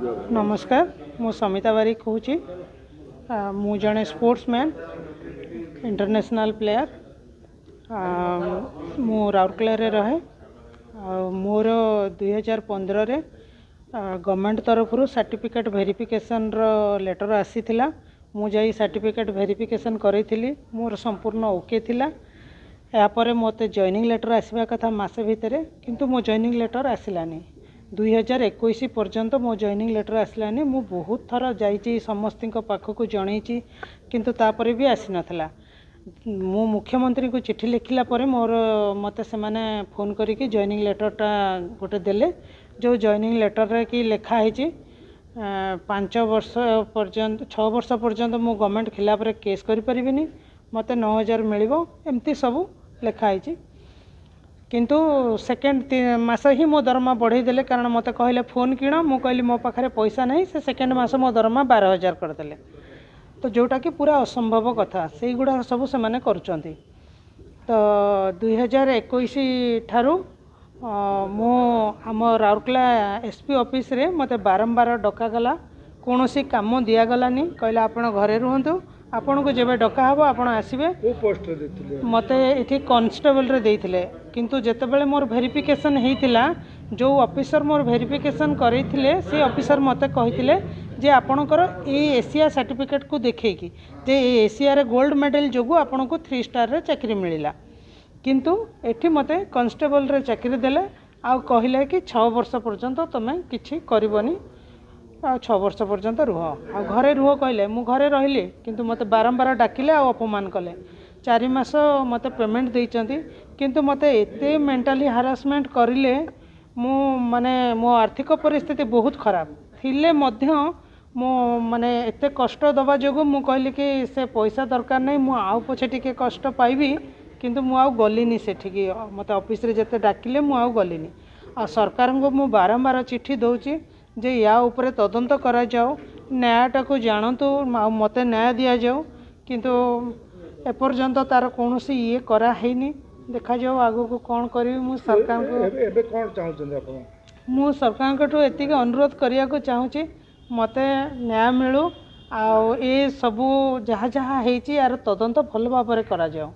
नमस्कार मु समिता बारिक कहूँ मु जड़े स्पोर्ट्समैन इंटरनेशनल प्लेयर मु राउरकेला रे रहे मोर 2015 रे गवर्नमेंट तरफ सर्टिफिकेट वेरिफिकेशन लेटर आसीथिला मु जाई सर्टिफिकेट वेरिफिकेशन करी मोर संपूर्ण ओके थिला यापर मते जॉइनिंग लेटर आसवा कथा मासे भितर किंतु मो जॉइनिंग लेटर आसिलानी 2021 पर्यंत मो जॉइनिंग लेटर आसलानी मु बहुत थर जाइए समस्त पाखक जनईची किंतु तापर भी आसी नथला मु मुख्यमंत्री को चिट्ठी लिखला पर मोर मते से माने फोन करिके जॉइनिंग लेटरटा गोटे देले जो जॉइनिंग लेटर रे कि लिखा है 5 वर्ष पर्यंत 6 वर्ष पर्यंत मु गवर्नमेंट खिलाफ रे केस करि परिबिनी मते 9000 मिलिबो एमती सब लिखा है किंतु सेकेंड मास ही मो दरमा बढ़ई देले कारण मते कहले फोन किण मु कहली मो पाखरे पैसा नहीं से सेकेंड मास मो दरमा 12000 करदेले तो जोटा कि पूरा असंभव कथा से गुड़ा सब से माने करूचंती तो 2021 ठारू मो आम राउरकेला एसपी ऑफिस रे मते बारंबार डका गला कोनोसी काम दिया गलानी कहला आपण घरे रुहंतु आपण को जेबे डका हबो आपण आसीबे को पोस्ट रे देथिले मते एठी कांस्टेबल रे देथिले किंतु जेतेबेले मोर वेरिफिकेशन हेतिला जो ऑफिसर मोर वेरिफिकेशन करैथिले से ऑफिसर मते कहिथिले जे आपणकर ए एशिया सर्टिफिकेट को देखैकी जे एशिया रे गोल्ड मेडल जोगु आपण को 3 स्टार रे चाकरी मिलिला किंतु एठी मते कांस्टेबल रे चाकरी देले आ कहिले कि 6 वर्ष पर्यंत तमे किछि करबनी 6 वर्ष पर्यंत रुह आ घरे रुह कहले मु घरे रहिली किंतु मते बारंबार डाकिले आ अपमान कले 4 मास मते पेमेंट देइचंती किंतु मते एते मेंटली हारासमेंट करिले मु माने मो आर्थिक परिस्थिति बहुत खराब थिले मध्य मो माने एते कष्ट दबा जोगु मु कहली कि से पैसा दरकार नहीं मु आउ पछे टिके कष्ट पाइबी किंतु मु आउ गलिनी सेठी मते ऑफिस रे जते डाकिले मु आउ गलिनी आ सरकार को मु बारंबार चिट्ठी दउची जे या ऊपर तदंत करा जाओ न्यायटा को जानतु मते न्याय दिया जाओ किंतु एपर्यंत तार कौन ये करा हैनी देखा जाओ आगो को कौन करी मु सरकार को एबे कोन चाहउछन आपण मु सरकार को एति अनुरोध करिया को चाहूची मते न्याय मिलू आ ए सबू जहाँ जहाँ हेची यार तदंत भल भाव करा जाओ।